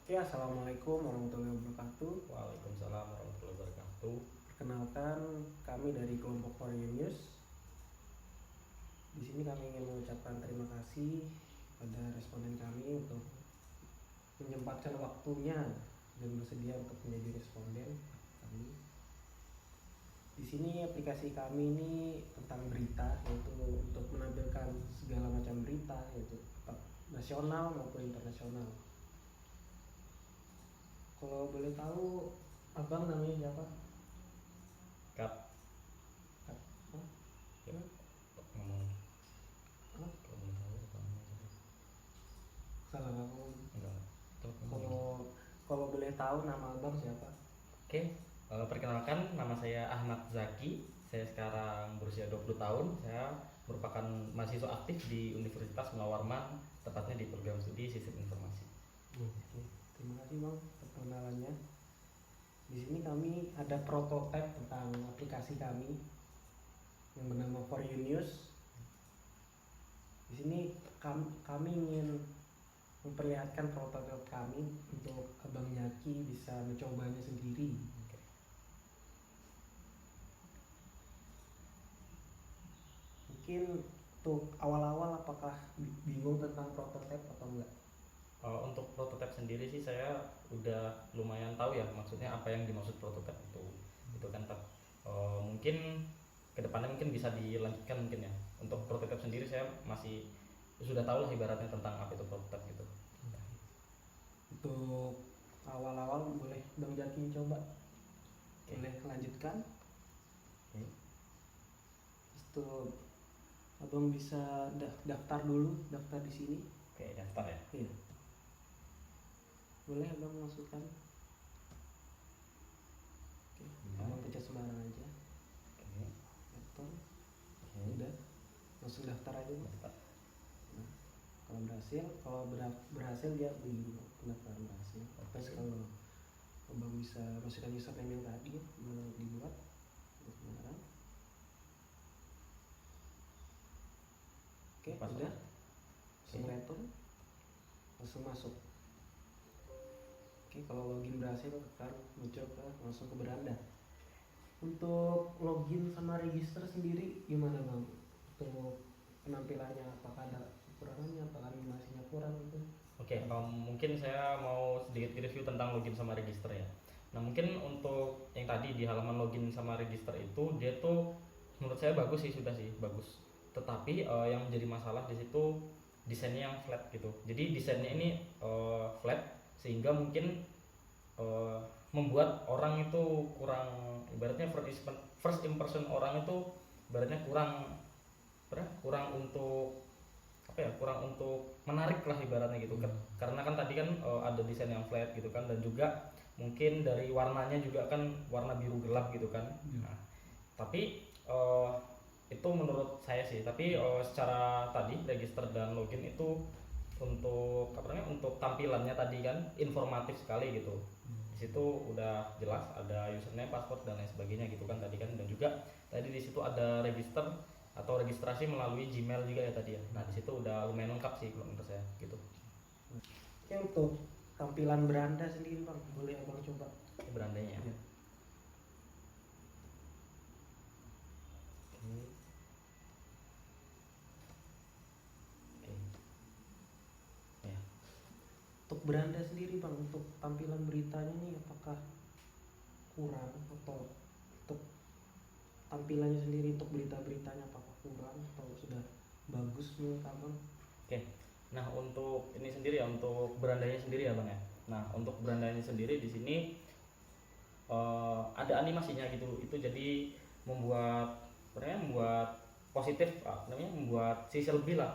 Oke, assalamualaikum warahmatullahi wabarakatuh. Waalaikumsalam warahmatullahi wabarakatuh. Perkenalkan, kami dari kelompok News. Di sini kami ingin mengucapkan terima kasih pada responden kami untuk menyempatkan waktunya dan bersedia untuk menjadi responden kami. Di sini aplikasi kami ini tentang berita, yaitu untuk menampilkan segala macam berita, yaitu nasional maupun internasional. Kalau boleh tahu, abang namanya siapa? Kat, Kat, oh, ya, hmm, ngomong. oh, Kalau belum tahu apa namanya? salah aku. Enggak. Tuh, ngomong. Kalau kalau boleh tahu nama abang siapa? Oke, perkenalkan nama saya Ahmad Zaki. Saya sekarang berusia 20 tahun. Saya merupakan mahasiswa aktif di Universitas Munawarman, tepatnya di program studi Sistem Informasi. Oke, terima kasih bang perkenalannya. Di sini kami ada prototipe tentang aplikasi kami yang bernama For You News. Di sini kami ingin memperlihatkan prototipe kami untuk abang Yaki bisa mencobanya sendiri. Oke. Mungkin untuk awal-awal apakah bingung tentang prototipe atau enggak? Untuk prototipe sendiri sih saya udah lumayan tahu ya maksudnya apa yang dimaksud prototipe itu kan mungkin kedepannya mungkin bisa dilanjutkan mungkin ya. Untuk prototipe sendiri saya masih sudah tahu lah ibaratnya tentang apa itu prototipe gitu. Untuk awal-awal boleh bang Jaki coba. Boleh lanjutkan. Oke. Itu abang bisa daftar dulu, daftar di sini. Oke, daftar ya. Iya. Boleh abang masukkan. Oke, abang pencet sembarang aja. Oke. Daftar. Oke. Udah, langsung daftar aja bang. Daftar. Nah, kalau berhasil dia pendaftaran berhasil. Terus kalau abang bisa masukkan username yang tadi dibuat sembarang. Oke, Pas udah. Oke. Langsung langsung masuk. Oke, kalau login berhasil akan muncul langsung ke beranda. Untuk login sama register sendiri gimana bang? Untuk penampilannya apakah ada kekurangannya, apakah animasinya kurang gitu? Oke, mungkin saya mau sedikit review tentang login sama register ya. Nah, mungkin untuk yang tadi di halaman login sama register itu dia tuh menurut saya bagus sih, sudah sih bagus. Tetapi yang menjadi masalah di situ desainnya yang flat gitu. Jadi desainnya ini flat sehingga mungkin eh, membuat orang itu kurang, ibaratnya first impression orang itu ibaratnya kurang untuk apa ya, kurang untuk menarik lah ibaratnya gitu kan. Karena kan tadi kan ada desain yang flat gitu kan, dan juga mungkin dari warnanya juga kan warna biru gelap gitu kan. Nah, tapi itu menurut saya sih. Tapi secara tadi register dan login itu untuk apa namanya, untuk tampilannya tadi kan informatif sekali gitu. Di situ udah jelas ada username, password dan lain sebagainya gitu kan tadi kan, dan juga tadi di situ ada register atau registrasi melalui Gmail juga ya tadi ya. Nah, di situ udah lumayan lengkap sih kalau menurut saya gitu. Ya, untuk tampilan beranda sendiri bang, boleh abang coba? Berandanya. Ya. Oke. Oke. Ya. Untuk beranda sendiri bang, untuk tampilan beritanya nih apakah kurang atau untuk tampilannya sendiri untuk berita-beritanya apakah kurang atau sudah bagus menurut abang? Oke. Nah, untuk ini sendiri ya, untuk berandanya sendiri ya, Bang ya. Nah, untuk berandanya sendiri di sini ada animasinya gitu. Itu jadi membuat positif, namanya membuat sisi lebih lah,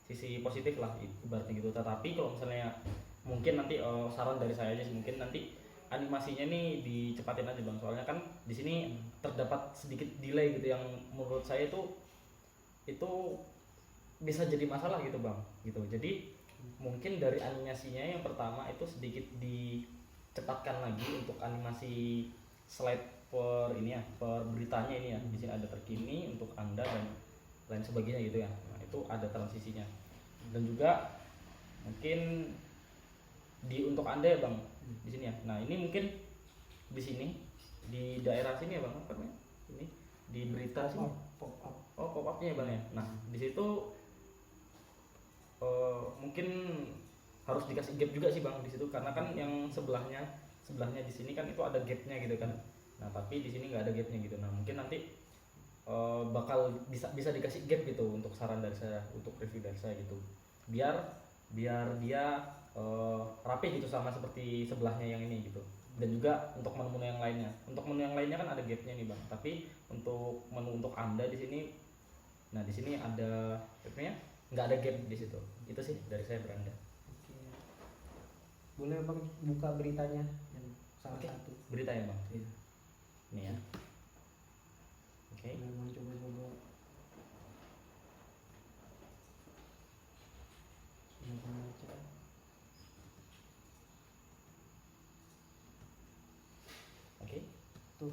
sisi positif lah ibaratnya gitu. Tetapi kalau misalnya mungkin nanti saran dari saya aja sih, mungkin nanti animasinya nih dicepatin aja bang, soalnya kan di sini terdapat sedikit delay gitu yang menurut saya itu bisa jadi masalah gitu bang gitu. Jadi mungkin dari animasinya yang pertama itu sedikit dicepatkan lagi untuk animasi slide per ini ya, per beritanya ini ya. Di sini ada terkini untuk anda dan lain sebagainya gitu ya. Nah, itu ada transisinya. Dan juga mungkin untuk anda ya bang, di sini ya. Nah ini mungkin di sini di daerah sini ya bang, apa namanya ini di berita sini. Pop up. Oh pop upnya ya bang ya. Nah di situ mungkin harus dikasih gap juga sih bang di situ, karena kan yang sebelahnya di sini kan itu ada gapnya gitu kan. Nah tapi di sini nggak ada gapnya gitu. Nah mungkin nanti bakal bisa dikasih gap gitu untuk saran dari saya, untuk review dari saya gitu, biar dia rapi gitu sama seperti sebelahnya yang ini gitu. Dan juga untuk menu-menu yang lainnya, kan ada gapnya nih bang, tapi untuk menu untuk anda di sini, nah di sini ada gapnya, nggak ada gap di situ. Itu sih dari saya beranda. Oke. Boleh bang buka beritanya yang salah Oke. satu. Berita ya bang, Iya. ini ya. Oke. Boleh bang coba-coba. Ini bang baca. Oke. Tuh,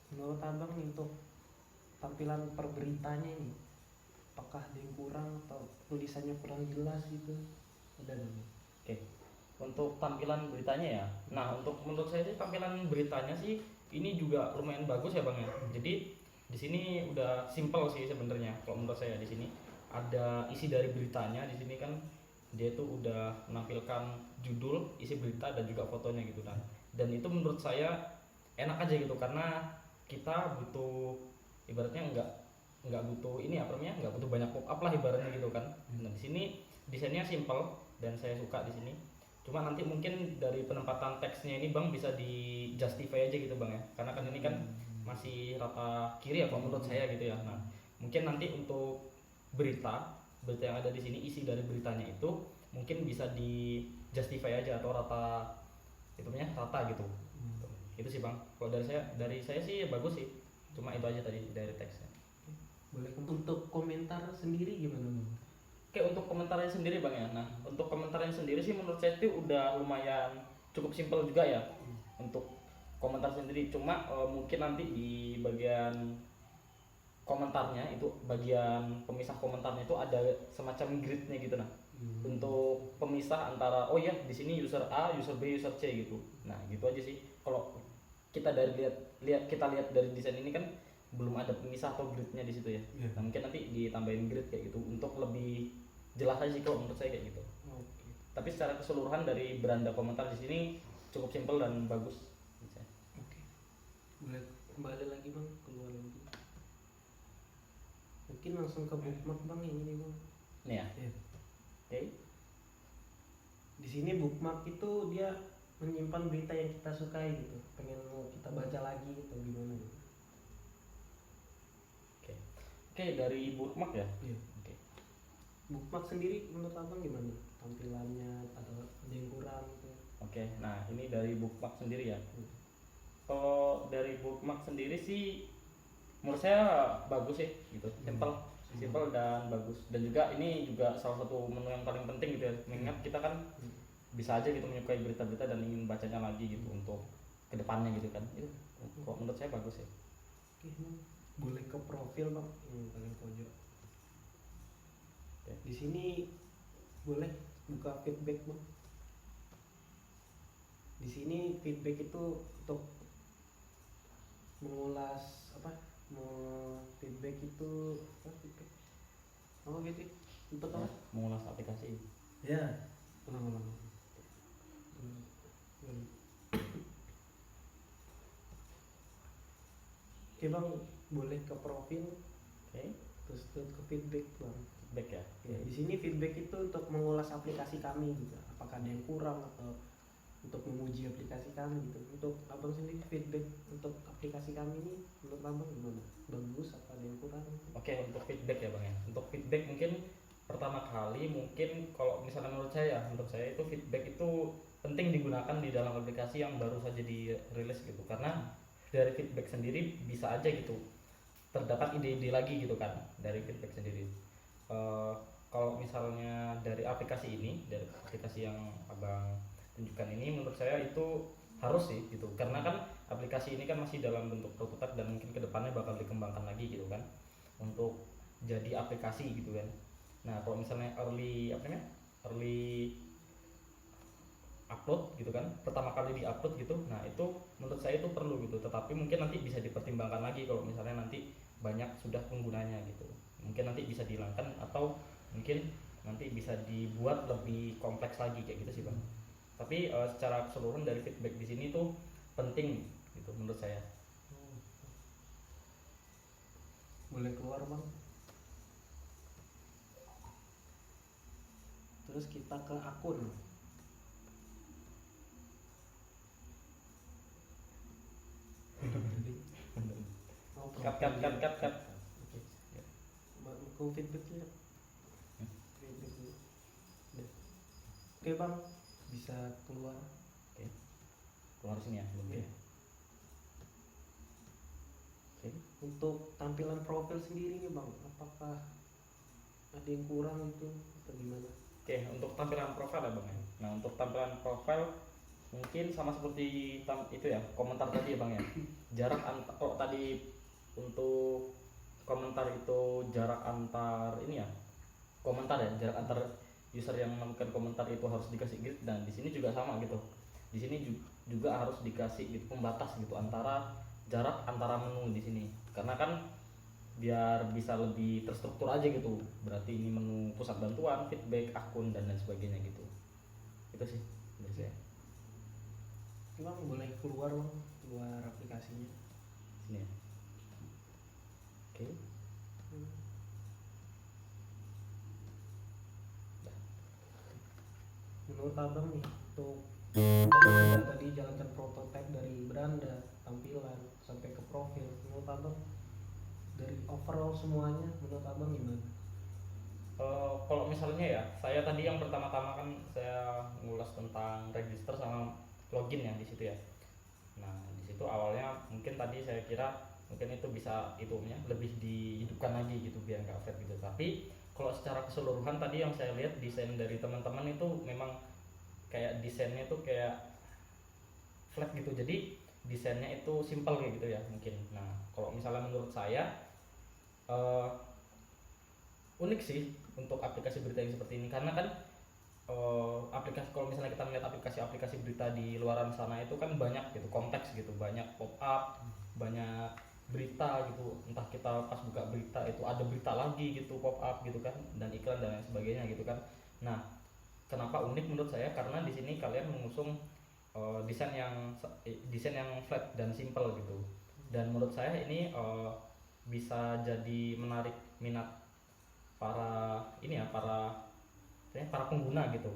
menurut abang nih untuk tampilan per beritanya ini, apakah ada yang kurang atau tulisannya kurang jelas gitu? Ada dong. Oke. Untuk tampilan beritanya ya. Nah, untuk menurut saya sih tampilan beritanya sih ini juga lumayan bagus ya, Bang ya. Jadi di sini udah simple sih sebenarnya. Kalau menurut saya di sini ada isi dari beritanya, di sini kan dia tuh udah menampilkan judul, isi berita dan juga fotonya gitu kan. Dan itu menurut saya enak aja gitu, karena kita butuh, ibaratnya nggak butuh ini apa namanya, nggak butuh banyak pop up lah ibaratnya gitu kan. Nah, di sini desainnya simple dan saya suka di sini. Cuma nanti mungkin dari penempatan teksnya ini bang bisa di justify aja gitu bang ya, karena kan ini kan masih rata kiri ya kalau menurut saya gitu ya. Nah mungkin nanti untuk berita yang ada di sini, isi dari beritanya itu mungkin bisa di justify aja atau rata, itu namanya rata gitu. Itu sih bang, kalau dari saya sih bagus sih, cuma itu aja tadi dari teksnya. Boleh untuk komentar sendiri gimana bang? Oke, untuk komentarnya sendiri bang ya. Nah untuk komentarnya sendiri sih menurut saya itu udah lumayan cukup simpel juga ya untuk komentar sendiri. Cuma mungkin nanti di bagian komentarnya itu, bagian pemisah komentarnya itu ada semacam gridnya gitu nah, untuk pemisah antara oh ya di sini user A, user B, user C gitu. Nah gitu aja sih. Kalau kita kita lihat dari desain ini kan belum ada pemisah atau gridnya di situ ya. Yeah. Nah mungkin nanti ditambahin grid kayak gitu untuk lebih jelas aja sih kalau menurut saya kayak gitu. Oke. Tapi secara keseluruhan dari beranda komentar di sini cukup simpel dan bagus. Oke. Boleh kembali lagi bang, keluar lagi. Mungkin langsung ke bookmark bang yang ini bang. Ini ya. Iya. Oke. Di sini bookmark itu dia menyimpan berita yang kita sukai gitu. Pengen mau kita baca lagi gitu gimana gitu. Oke, dari bookmark ya. Iya. Oke. Bookmark sendiri menurut abang gimana? Tampilannya atau ada yang kurang gitu? Oke, nah ini dari bookmark sendiri ya. Kalau dari bookmark sendiri sih menurut saya bagus sih gitu, simple dan bagus. Dan juga ini juga salah satu menu yang paling penting gitu ya, mengingat kita kan bisa aja gitu menyukai berita-berita dan ingin bacanya lagi gitu untuk kedepannya gitu kan. Itu kok menurut saya bagus ya. Oke, boleh ke profil bang yang paling pojok. Oke. Di sini boleh buka feedback bang. Di sini feedback itu untuk mengulas apa? Feedback itu apa feedback? Oh gitu. Untuk apa? Mengulas aplikasi. Ya. Ulang. Oke bang, boleh ke profil. Oke. Terus ke feedback bang. Feedback ya. Ya, di sini feedback itu untuk mengulas aplikasi kami gitu. Apakah ada yang kurang atau untuk memuji aplikasi kami gitu. Untuk abang sendiri feedback untuk aplikasi kami ini menurut abang gimana? Bagus atau ada yang kurang? Oke, untuk feedback ya bang ya. Untuk feedback mungkin pertama kali mungkin kalau misalnya menurut saya itu feedback itu penting digunakan di dalam aplikasi yang baru saja dirilis gitu, karena dari feedback sendiri bisa aja gitu terdapat ide-ide lagi gitu kan dari feedback sendiri. Kalau misalnya dari aplikasi yang abang tunjukkan ini, menurut saya itu harus sih gitu, karena kan aplikasi ini kan masih dalam bentuk prototipe dan mungkin kedepannya bakal dikembangkan lagi gitu kan untuk jadi aplikasi gitu kan. Nah kalau misalnya early upload gitu kan, pertama kali di upload gitu. Nah itu menurut saya itu perlu gitu, tetapi mungkin nanti bisa dipertimbangkan lagi kalau misalnya nanti banyak sudah penggunanya gitu, mungkin nanti bisa dihilangkan atau mungkin nanti bisa dibuat lebih kompleks lagi kayak gitu sih bang. Tapi secara keseluruhan dari feedback di sini tuh penting gitu menurut saya. Boleh keluar bang. Terus kita ke akun. Oh, Cut, cut, cut, cut, cut. Oke. Aku feedbacknya. Feedback dulu. Udah. Oke bang, bisa keluar. Oke, keluar sini ya belum ya. Oke. Untuk tampilan profil sendiri nih bang, apakah ada yang kurang itu atau gimana? Oke, untuk tampilan profil ya bang ya. Nah untuk tampilan profil mungkin sama seperti itu ya, komentar tadi ya bang ya. Jarak antar, oh tadi untuk komentar itu jarak antar ini ya, komentar ya, jarak antar user yang menemukan komentar itu harus dikasih grid, dan di sini juga sama gitu. Di sini juga harus dikasih gitu pembatas gitu antara jarak antara menu di sini, karena kan biar bisa lebih terstruktur aja gitu. Berarti ini menu pusat bantuan, feedback, akun dan lain sebagainya gitu. Itu sih dari saya. Bang boleh keluar bang, keluar aplikasinya. Sini ya. Oke. Menurut abang nih, untuk abang udah tadi jalankan prototipe dari beranda, tampilan sampai ke profil. Menurut abang dari overall semuanya, menurut abang gimana? Kalau misalnya ya, saya tadi yang pertama-tama kan saya ngulas tentang register sama login ya di situ ya. Nah di situ awalnya mungkin tadi saya kira mungkin itu bisa itunya lebih dihidupkan lagi gitu biar nggak flat gitu. Tapi kalau secara keseluruhan tadi yang saya lihat desain dari teman-teman itu memang kayak desainnya tuh kayak flat gitu. Jadi desainnya itu simple kayak gitu ya mungkin. Nah kalau misalnya menurut saya eh, unik sih untuk aplikasi berita yang seperti ini, karena kan aplikasi, kalau misalnya kita melihat aplikasi-aplikasi berita di luaran sana itu kan banyak gitu, kompleks gitu, banyak pop up, banyak berita gitu, entah kita pas buka berita itu ada berita lagi gitu pop up gitu kan, dan iklan dan lain sebagainya gitu kan. Nah kenapa unik menurut saya, karena di sini kalian mengusung desain yang flat dan simple gitu, dan menurut saya ini bisa jadi menarik minat para ini ya, para pengguna gitu.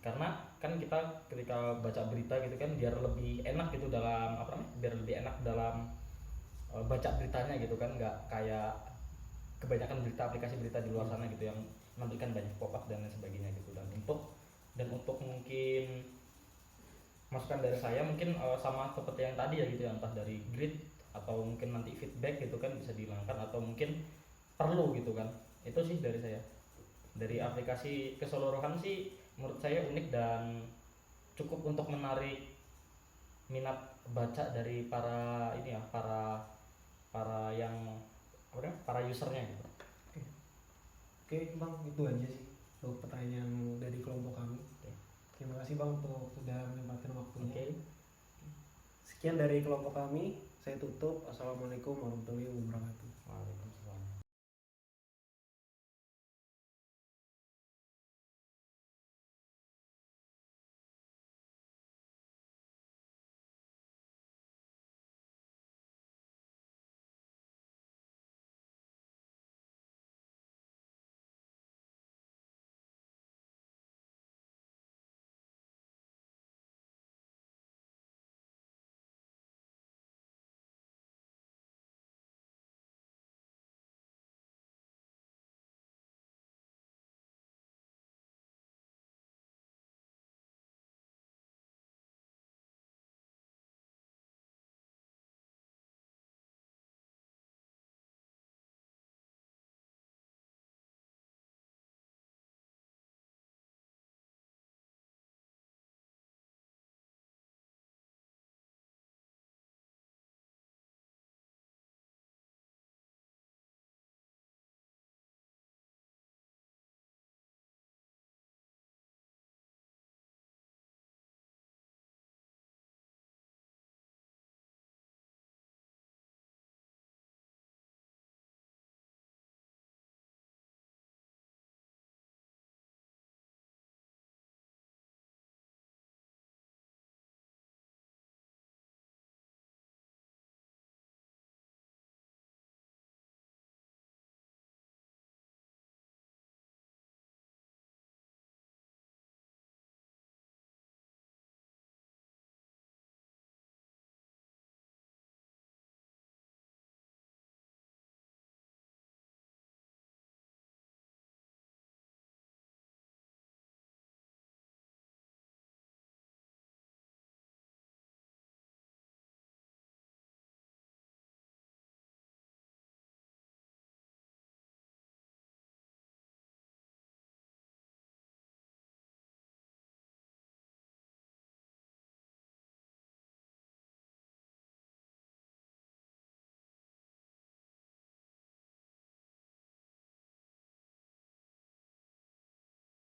Karena kan kita ketika baca berita gitu kan biar lebih enak gitu dalam apa namanya, biar lebih enak dalam baca beritanya gitu kan, nggak kayak kebanyakan aplikasi berita di luar sana gitu yang memberikan banyak pop up dan lain sebagainya gitu. Dan untuk mungkin masukan dari saya mungkin sama seperti yang tadi ya gitu ya, entah dari grid atau mungkin nanti feedback gitu kan bisa dihilangkan, atau mungkin perlu gitu kan. Itu sih dari saya. Dari aplikasi keseluruhan sih menurut saya unik dan cukup untuk menarik minat baca dari para ini ya, para yang apa namanya, para usernya gitu. Oke bang, itu aja sih untuk pertanyaan dari kelompok kami. Oke. Terima kasih bang untuk sudah menyempatkan waktunya. Oke. Sekian dari kelompok kami, saya tutup. Assalamualaikum warahmatullahi wabarakatuh. Waalaikumsalam.